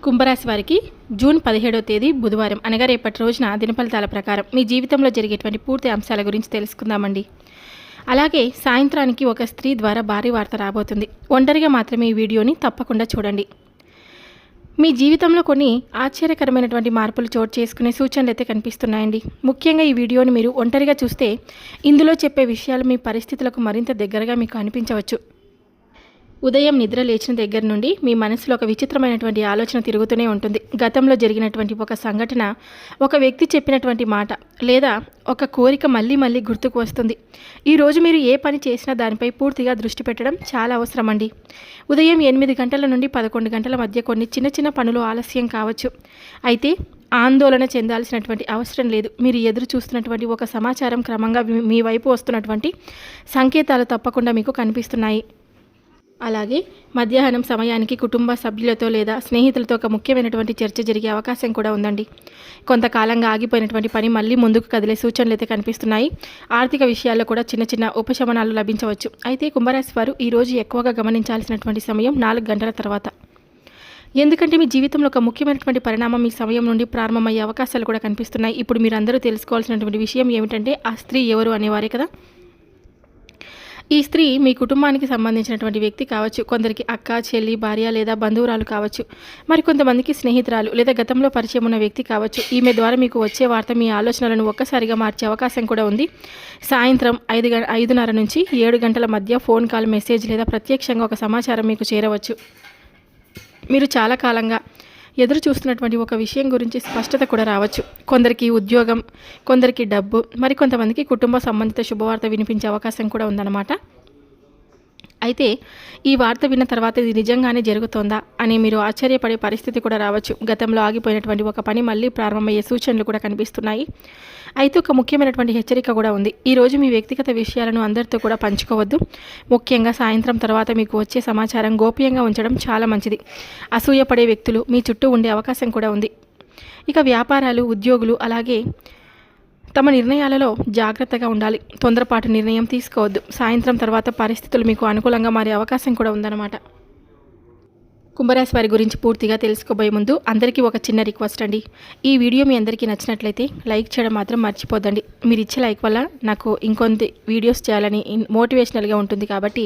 కుంభరాశి వారికి జూన్ 17వ తేదీ బుధవారం అనగా రేపటి రోజున దినఫలితాల ప్రకారం మీ జీవితంలో జరిగేటువంటి పూర్తి అంశాల గురించి తెలుసుకుందామండి. అలాగే సాయంత్రానికి ఒక స్త్రీ ద్వారా భారీ వార్త రాబోతుంది. ఒంటరిగా మాత్రమే ఈ వీడియోని తప్పకుండా చూడండి. మీ జీవితంలో కొన్ని ఆశ్చర్యకరమైనటువంటి మార్పులు చోటు చేసుకునే సూచనలు అయితే కనిపిస్తున్నాయండి. ముఖ్యంగా ఈ వీడియోని మీరు ఒంటరిగా చూస్తే ఇందులో చెప్పే విషయాలు మీ పరిస్థితులకు మరింత దగ్గరగా మీకు అనిపించవచ్చు. ఉదయం నిద్ర లేచిన దగ్గర నుండి మీ మనసులో ఒక విచిత్రమైనటువంటి ఆలోచన తిరుగుతూనే ఉంటుంది. గతంలో జరిగినటువంటి ఒక సంఘటన, ఒక వ్యక్తి చెప్పినటువంటి మాట లేదా ఒక కోరిక మళ్ళీ మళ్ళీ గుర్తుకు వస్తుంది. ఈరోజు మీరు ఏ పని చేసినా దానిపై పూర్తిగా దృష్టి పెట్టడం చాలా అవసరం అండి. ఉదయం 8 గంటల నుండి 11 గంటల మధ్య కొన్ని చిన్న చిన్న పనులు ఆలస్యం కావచ్చు. అయితే ఆందోళన చెందాల్సినటువంటి అవసరం లేదు. మీరు ఎదురు చూస్తున్నటువంటి ఒక సమాచారం క్రమంగా మీ వైపు వస్తున్నటువంటి సంకేతాలు తప్పకుండా మీకు కనిపిస్తున్నాయి. అలాగే మధ్యాహ్నం సమయానికి కుటుంబ సభ్యులతో లేదా స్నేహితులతో ఒక ముఖ్యమైనటువంటి చర్చ జరిగే అవకాశం కూడా ఉందండి. కొంతకాలంగా ఆగిపోయినటువంటి పని మళ్ళీ ముందుకు కదిలే సూచనలు అయితే కనిపిస్తున్నాయి. ఆర్థిక విషయాల్లో కూడా చిన్న చిన్న ఉపశమనాలు లభించవచ్చు. అయితే కుంభరాశి వారు ఈరోజు ఎక్కువగా గమనించాల్సినటువంటి సమయం 4 గంటల తర్వాత. ఎందుకంటే మీ జీవితంలో ఒక ముఖ్యమైనటువంటి పరిణామం ఈ సమయం నుండి ప్రారంభమయ్యే అవకాశాలు కూడా కనిపిస్తున్నాయి. ఇప్పుడు మీరందరూ తెలుసుకోవాల్సినటువంటి విషయం ఏమిటంటే ఆ స్త్రీ ఎవరు అనేవారే కదా. ఈ స్త్రీ మీ కుటుంబానికి సంబంధించినటువంటి వ్యక్తి కావచ్చు. కొందరికి అక్క, చెల్లి, భార్య లేదా బంధువురాలు కావచ్చు. మరి కొంతమందికి స్నేహితురాలు లేదా గతంలో పరిచయం ఉన్న వ్యక్తి కావచ్చు. ఈమె ద్వారా మీకు వచ్చే వార్త మీ ఆలోచనలను ఒక్కసారిగా మార్చే అవకాశం కూడా ఉంది. సాయంత్రం 5:30 నుంచి 7 గంటల మధ్య ఫోన్ కాల్, మెసేజ్ లేదా ప్రత్యక్షంగా ఒక సమాచారం మీకు చేరవచ్చు. మీరు చాలా కాలంగా ఎదురు చూస్తున్నటువంటి ఒక విషయం గురించి స్పష్టత కూడా రావచ్చు. కొందరికి ఉద్యోగం, కొందరికి డబ్బు, మరికొంతమందికి కుటుంబ సంబంధిత శుభవార్త వినిపించే అవకాశం కూడా ఉందన్నమాట. అయితే ఈ వార్త విన్న తర్వాత ఇది నిజంగానే జరుగుతోందా అని మీరు ఆశ్చర్యపడే పరిస్థితి కూడా రావచ్చు. గతంలో ఆగిపోయినటువంటి ఒక పని మళ్ళీ ప్రారంభమయ్యే సూచనలు కూడా కనిపిస్తున్నాయి. అయితే ఒక ముఖ్యమైనటువంటి హెచ్చరిక కూడా ఉంది. ఈరోజు మీ వ్యక్తిగత విషయాలను అందరితో కూడా పంచుకోవద్దు. ముఖ్యంగా సాయంత్రం తర్వాత మీకు వచ్చే సమాచారం గోప్యంగా ఉంచడం చాలా మంచిది. అసూయపడే వ్యక్తులు మీ చుట్టూ ఉండే అవకాశం కూడా ఉంది. ఇక వ్యాపారాలు, ఉద్యోగులు అలాగే తమ నిర్ణయాలలో జాగ్రత్తగా ఉండాలి. తొందరపాటు నిర్ణయం తీసుకోవద్దు. సాయంత్రం తర్వాత పరిస్థితులు మీకు అనుకూలంగా మారే అవకాశం కూడా ఉందన్నమాట. కుంభరాశి వారి గురించి పూర్తిగా తెలుసుకోబోయే ముందు అందరికీ ఒక చిన్న రిక్వెస్ట్ అండి. ఈ వీడియో మీ అందరికీ నచ్చినట్లయితే లైక్ చేయడం మాత్రం మర్చిపోద్దండి. మీరు ఇచ్చే లైక్ వల్ల నాకు ఇంకొంత వీడియోస్ చేయాలని మోటివేషనల్గా ఉంటుంది. కాబట్టి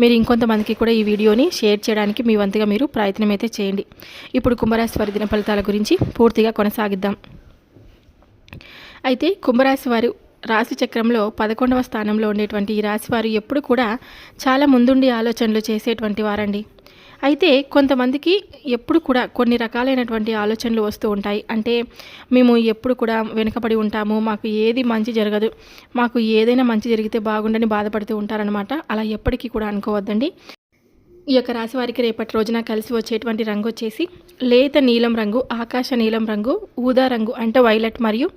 మీరు ఇంకొంతమందికి కూడా ఈ వీడియోని షేర్ చేయడానికి మీ వంతుగా మీరు ప్రయత్నం అయితే చేయండి. ఇప్పుడు కుంభరాశి వారి దిన ఫలితాల గురించి పూర్తిగా కొనసాగిద్దాం. అయితే కుంభరాశి వారు రాశి చక్రంలో 11వ స్థానంలో ఉండేటువంటి ఈ రాశి వారు ఎప్పుడు కూడా చాలా ముందుండి ఆలోచనలు చేసేటువంటి వారండి. అయితే కొంతమందికి ఎప్పుడు కూడా కొన్ని రకాలైనటువంటి ఆలోచనలు వస్తూ ఉంటాయి. అంటే మేము ఎప్పుడు కూడా వెనుకబడి ఉంటాము, మాకు ఏది మంచి జరగదు, మాకు ఏదైనా మంచి జరిగితే బాగుండని బాధపడుతూ ఉంటారనమాట. అలా ఎప్పటికీ కూడా అనుకోవద్దండి. ఈ యొక్క రాశి వారికి రేపటి రోజున కలిసి వచ్చేటువంటి రంగు వచ్చేసి లేత నీలం రంగు, ఆకాశ నీలం రంగు, ఊదా రంగు అంటే వైలెట్ మరియు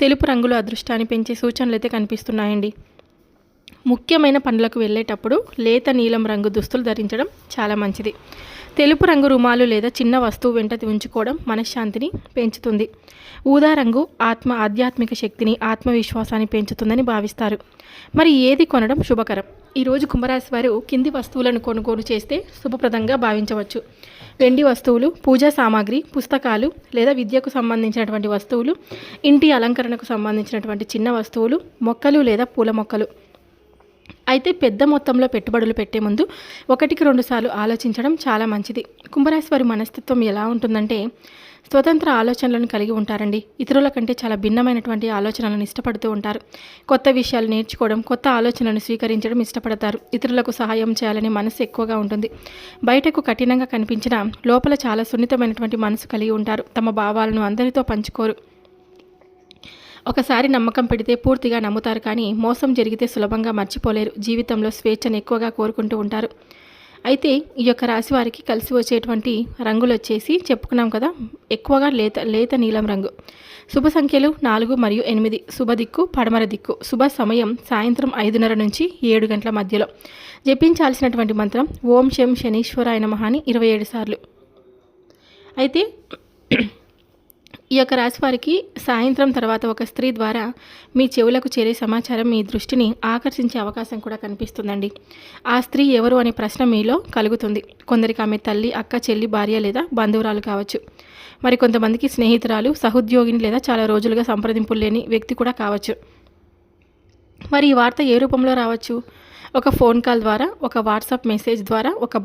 తెలుపు రంగులు అదృష్టాన్ని పెంచే సూచనలు అయితే కనిపిస్తున్నాయండి. ముఖ్యమైన పనులకు వెళ్ళేటప్పుడు లేత నీలం రంగు దుస్తులు ధరించడం చాలా మంచిది. తెలుపు రంగు రుమాలు లేదా చిన్న వస్తువు వెంట ఉంచుకోవడం మనశ్శాంతిని పెంచుతుంది. ఊదా రంగు ఆధ్యాత్మిక శక్తిని, ఆత్మవిశ్వాసాన్ని పెంచుతుందని భావిస్తారు. మరి ఏది కొనడం శుభకరం? ఈరోజు కుంభరాశి వారు కింది వస్తువులను కొనుగోలు చేస్తే శుభప్రదంగా భావించవచ్చు. వెండి వస్తువులు, పూజా సామాగ్రి, పుస్తకాలు లేదా విద్యకు సంబంధించినటువంటి వస్తువులు, ఇంటి అలంకరణకు సంబంధించినటువంటి చిన్న వస్తువులు, మొక్కలు లేదా పూల మొక్కలు. అయితే పెద్ద మొత్తంలో పెట్టుబడులు పెట్టే ముందు 1-2 సార్లు ఆలోచించడం చాలా మంచిది. కుంభరాశి వారి మనస్తత్వం ఎలా ఉంటుందంటే స్వతంత్ర ఆలోచనలను కలిగి ఉంటారండి. ఇతరుల కంటే చాలా భిన్నమైనటువంటి ఆలోచనలను ఇష్టపడుతూ ఉంటారు. కొత్త విషయాలు నేర్చుకోవడం, కొత్త ఆలోచనలను స్వీకరించడం ఇష్టపడతారు. ఇతరులకు సహాయం చేయాలనే మనసు ఎక్కువగా ఉంటుంది. బయటకు కఠినంగా కనిపించినా లోపల చాలా సున్నితమైనటువంటి మనసు కలిగి ఉంటారు. తమ భావాలను అందరితో పంచుకోరు. ఒకసారి నమ్మకం పెడితే పూర్తిగా నమ్ముతారు, కానీ మోసం జరిగితే సులభంగా మర్చిపోలేరు. జీవితంలో స్వేచ్ఛను ఎక్కువగా కోరుకుంటూ ఉంటారు. అయితే ఈ యొక్క రాశి వారికి కలిసి వచ్చేటువంటి రంగులు వచ్చేసి చెప్పుకున్నాం కదా, ఎక్కువగా లేత నీలం రంగు. శుభ సంఖ్యలు 4 మరియు 8. శుభ దిక్కు పడమర దిక్కు. శుభ సమయం సాయంత్రం 5:30 నుంచి 7 గంటల మధ్యలో. జపించాల్సినటువంటి మంత్రం ఓం శం శనీశ్వరాయ నమః అని 27 సార్లు. అయితే ఈ యొక్క రాశి వారికి సాయంత్రం తర్వాత ఒక స్త్రీ ద్వారా మీ చెవులకు చేరే సమాచారం మీ దృష్టిని ఆకర్షించే అవకాశం కూడా కనిపిస్తుందండి. ఆ స్త్రీ ఎవరు అనే ప్రశ్న మీలో కలుగుతుంది. కొందరికి ఆమె తల్లి, అక్క, చెల్లి, భార్య లేదా బంధువురాలు కావచ్చు. మరి కొంతమందికి స్నేహితురాలు, సహోద్యోగిని లేదా చాలా రోజులుగా సంప్రదింపులు లేని వ్యక్తి కూడా కావచ్చు. మరి ఈ వార్త ఏ రూపంలో రావచ్చు? ఒక ఫోన్ కాల్ ద్వారా, ఒక వాట్సాప్ మెసేజ్ ద్వారా, ఒక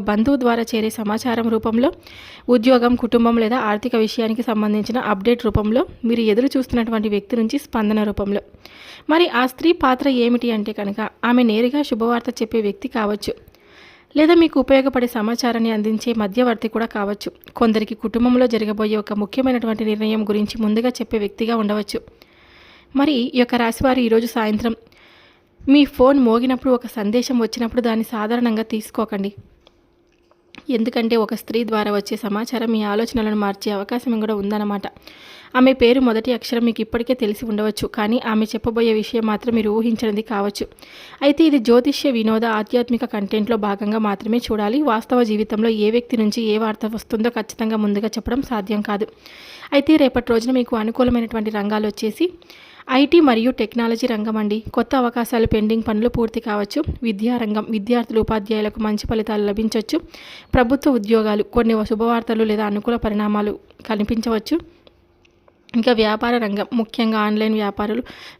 బంధువు ద్వారా చేరే సమాచారం రూపంలో, ఉద్యోగం, కుటుంబం లేదా ఆర్థిక విషయానికి సంబంధించిన అప్డేట్ రూపంలో, మీరు ఎదురు చూస్తున్నటువంటి వ్యక్తి నుంచి స్పందన రూపంలో. మరి ఆ స్త్రీ పాత్ర ఏమిటి అంటే కనుక ఆమె నేరుగా శుభవార్త చెప్పే వ్యక్తి కావచ్చు, లేదా మీకు ఉపయోగపడే సమాచారాన్ని అందించే మధ్యవర్తి కూడా కావచ్చు. కొందరికి కుటుంబంలో జరగబోయే ఒక ముఖ్యమైనటువంటి నిర్ణయం గురించి ముందుగా చెప్పే వ్యక్తిగా ఉండవచ్చు. మరి ఈ యొక్క రాశివారు ఈరోజు సాయంత్రం మీ ఫోన్ మోగినప్పుడు, ఒక సందేశం వచ్చినప్పుడు దాన్ని సాధారణంగా తీసుకోకండి. ఎందుకంటే ఒక స్త్రీ ద్వారా వచ్చే సమాచారం మీ ఆలోచనలను మార్చే అవకాశం కూడా ఉందన్నమాట. ఆమె పేరు మొదటి అక్షరం మీకు ఇప్పటికే తెలిసి ఉండవచ్చు, కానీ ఆమె చెప్పబోయే విషయం మాత్రం మీరు ఊహించినది కావచ్చు. అయితే ఇది జ్యోతిష్య, వినోద, ఆధ్యాత్మిక కంటెంట్లో భాగంగా మాత్రమే చూడాలి. వాస్తవ జీవితంలో ఏ వ్యక్తి నుంచి ఏ వార్త వస్తుందో ఖచ్చితంగా ముందుగా చెప్పడం సాధ్యం కాదు. అయితే రేపటి రోజున మీకు అనుకూలమైనటువంటి రంగాలు వచ్చేసి ఐటీ మరియు టెక్నాలజీ రంగం అండి. కొత్త అవకాశాలు, పెండింగ్ పనులు పూర్తి కావచ్చు. విద్యారంగం, విద్యార్థులు, ఉపాధ్యాయులకు మంచి ఫలితాలు లభించవచ్చు. ప్రభుత్వ ఉద్యోగాలు, కొన్ని శుభవార్తలు లేదా అనుకూల పరిణామాలు కనిపించవచ్చు. ఇంకా వ్యాపార రంగం, ముఖ్యంగా ఆన్లైన్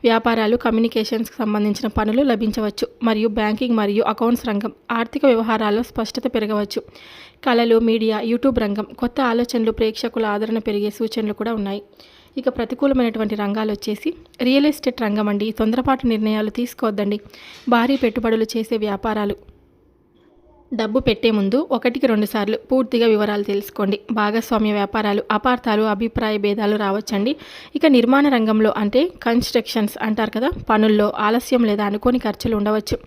వ్యాపారాలు, కమ్యూనికేషన్స్కి సంబంధించిన పనులు లభించవచ్చు. మరియు బ్యాంకింగ్ మరియు అకౌంట్స్ రంగం, ఆర్థిక వ్యవహారాల్లో స్పష్టత పెరగవచ్చు. కళలు, మీడియా, యూట్యూబ్ రంగం, కొత్త ఆలోచనలు, ప్రేక్షకుల ఆదరణ పెరిగే సూచనలు కూడా ఉన్నాయి. ఇక ప్రతికూలమైనటువంటి రంగాలు వచ్చేసి రియల్ ఎస్టేట్ రంగం అండి. తొందరపాటు నిర్ణయాలు తీసుకోవద్దండి. భారీ పెట్టుబడులు చేసే వ్యాపారాలు, డబ్బు పెట్టే ముందు 1-2 సార్లు పూర్తిగా వివరాలు తెలుసుకోండి. భాగస్వామ్య వ్యాపారాలు, అపార్థాలు, అభిప్రాయ భేదాలు రావచ్చండి. ఇక నిర్మాణ రంగంలో అంటే కన్స్ట్రక్షన్స్ అంటారు కదా, పనుల్లో ఆలస్యం లేదా అనుకోని ఖర్చులు ఉండవచ్చు.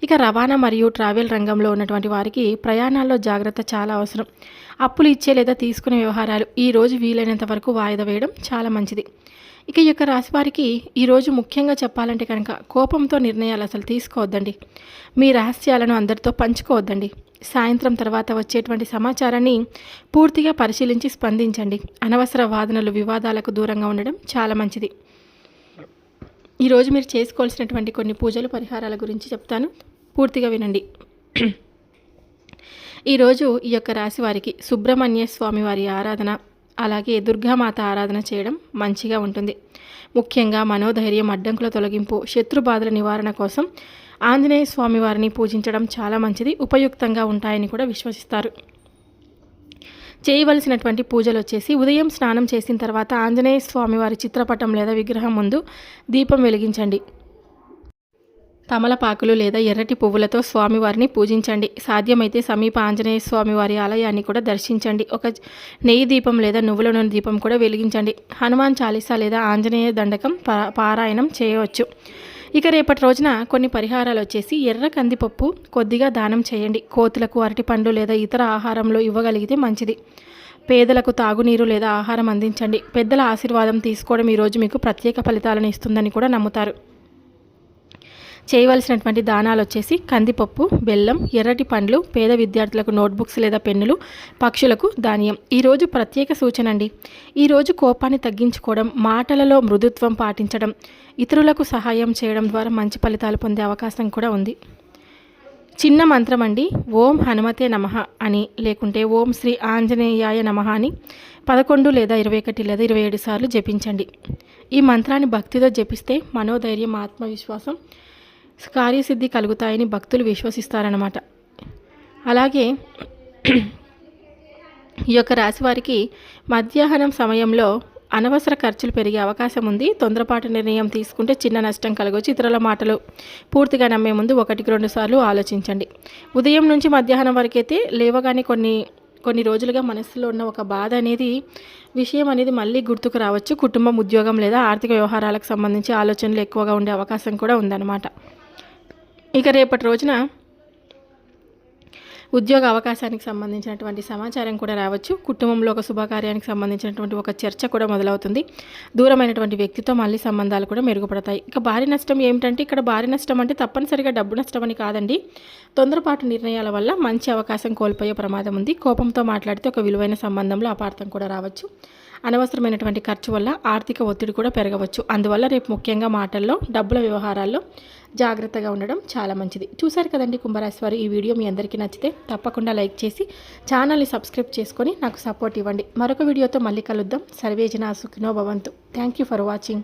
ఇక రవాణా మరియు ట్రావెల్ రంగంలో ఉన్నటువంటి వారికి ప్రయాణాల్లో జాగ్రత్త చాలా అవసరం. అప్పులు ఇచ్చే లేదా తీసుకునే వ్యవహారాలు ఈరోజు వీలైనంత వరకు వాయిదా వేయడం చాలా మంచిది. ఇక ఈ యొక్క రాశి వారికి ఈరోజు ముఖ్యంగా చెప్పాలంటే కనుక కోపంతో నిర్ణయాలు అసలు తీసుకోవద్దండి. మీ రహస్యాలను అందరితో పంచుకోవద్దండి. సాయంత్రం తర్వాత వచ్చేటువంటి సమాచారాన్ని పూర్తిగా పరిశీలించి స్పందించండి. అనవసర వాదనలు, వివాదాలకు దూరంగా ఉండడం చాలా మంచిది. ఈరోజు మీరు చేసుకోవాల్సినటువంటి కొన్ని పూజలు, పరిహారాల గురించి చెప్తాను, పూర్తిగా వినండి. ఈరోజు ఈ యొక్క రాశి వారికి సుబ్రహ్మణ్య స్వామి వారి ఆరాధన, అలాగే దుర్గామాత ఆరాధన చేయడం మంచిగా ఉంటుంది. ముఖ్యంగా మనోధైర్యం, అడ్డంకుల తొలగింపు, శత్రు బాధల నివారణ కోసం ఆంజనేయ స్వామి వారిని పూజించడం చాలా మంచిది, ఉపయుక్తంగా ఉంటాయని కూడా విశ్వసిస్తారు. చేయవలసినటువంటి పూజలు వచ్చేసి ఉదయం స్నానం చేసిన తర్వాత ఆంజనేయ స్వామి వారి చిత్రపటం లేదా విగ్రహం ముందు దీపం వెలిగించండి. తమలపాకులు లేదా ఎర్రటి పువ్వులతో స్వామివారిని పూజించండి. సాధ్యమైతే సమీప ఆంజనేయ స్వామి వారి ఆలయాన్ని కూడా దర్శించండి. ఒక నెయ్యి దీపం లేదా నువ్వుల నూనె దీపం కూడా వెలిగించండి. హనుమాన్ చాలీసా లేదా ఆంజనేయ దండకం పారాయణం చేయవచ్చు. ఇక రేపటి రోజున కొన్ని పరిహారాలు వచ్చేసి ఎర్ర కందిపప్పు కొద్దిగా దానం చేయండి. కోతులకు అరటిపండు లేదా ఇతర ఆహారంలో ఇవ్వగలిగితే మంచిది. పేదలకు తాగునీరు లేదా ఆహారం అందించండి. పెద్దల ఆశీర్వాదం తీసుకోవడం ఈరోజు మీకు ప్రత్యేక ఫలితాలను ఇస్తుందని కూడా నమ్ముతారు. చేయవలసినటువంటి దానాలు వచ్చేసి కందిపప్పు, బెల్లం, ఎర్రటి పండ్లు, పేద విద్యార్థులకు నోట్బుక్స్ లేదా పెన్నులు, పక్షులకు ధాన్యం. ఈరోజు ప్రత్యేక సూచన అండి. ఈరోజు కోపాన్ని తగ్గించుకోవడం, మాటలలో మృదుత్వం పాటించడం, ఇతరులకు సహాయం చేయడం ద్వారా మంచి ఫలితాలు పొందే అవకాశం కూడా ఉంది. చిన్న మంత్రం అండి. ఓం హనుమతే నమః అని, లేకుంటే ఓం శ్రీ ఆంజనేయాయ నమః అని 11 లేదా 21 లేదా 27 సార్లు జపించండి. ఈ మంత్రాన్ని భక్తితో జపిస్తే మనోధైర్యం, ఆత్మవిశ్వాసం, కార్యసిద్ధి కలుగుతాయని భక్తులు విశ్వసిస్తారన్నమాట. అలాగే ఈ యొక్క రాశి వారికి మధ్యాహ్నం సమయంలో అనవసర ఖర్చులు పెరిగే అవకాశం ఉంది. తొందరపాటు నిర్ణయం తీసుకుంటే చిన్న నష్టం కలగవచ్చు. ఇతరుల మాటలు పూర్తిగా నమ్మే ముందు 1-2 సార్లు ఆలోచించండి. ఉదయం నుంచి మధ్యాహ్నం వరకైతే లేవగానే కొన్ని రోజులుగా మనసులో ఉన్న ఒక బాధ విషయం అనేది మళ్ళీ గుర్తుకు రావచ్చు. కుటుంబం, ఉద్యోగం లేదా ఆర్థిక వ్యవహారాలకు సంబంధించి ఆలోచనలు ఎక్కువగా ఉండే అవకాశం కూడా ఉందన్నమాట. ఇక రేపటి రోజున ఉద్యోగ అవకాశానికి సంబంధించినటువంటి సమాచారం కూడా రావచ్చు. కుటుంబంలో ఒక శుభకార్యానికి సంబంధించినటువంటి ఒక చర్చ కూడా మొదలవుతుంది. దూరమైనటువంటి వ్యక్తితో మళ్ళీ సంబంధాలు కూడా మెరుగుపడతాయి. ఇక భారీ నష్టం ఏమిటంటే, ఇక్కడ భారీ నష్టం అంటే తప్పనిసరిగా డబ్బు నష్టం అని కాదండి. తొందరపాటు నిర్ణయాల వల్ల మంచి అవకాశం కోల్పోయే ప్రమాదం ఉంది. కోపంతో మాట్లాడితే ఒక విలువైన సంబంధంలో అపార్థం కూడా రావచ్చు. అనవసరమైనటువంటి ఖర్చు వల్ల ఆర్థిక ఒత్తిడి కూడా పెరగవచ్చు. అందువల్ల రేపు ముఖ్యంగా మాటల్లో, డబ్బుల వ్యవహారాల్లో జాగ్రత్తగా ఉండడం చాలా మంచిది. చూశారు కదండి కుంభరాశి వారు. ఈ వీడియో మీ అందరికీ నచ్చితే తప్పకుండా లైక్ చేసి ఛానల్ని సబ్స్క్రైబ్ చేసుకొని నాకు సపోర్ట్ ఇవ్వండి. మరొక వీడియోతో మళ్ళీ కలుద్దాం. సర్వేజన సుఖినో భవంతు. Thank you for watching.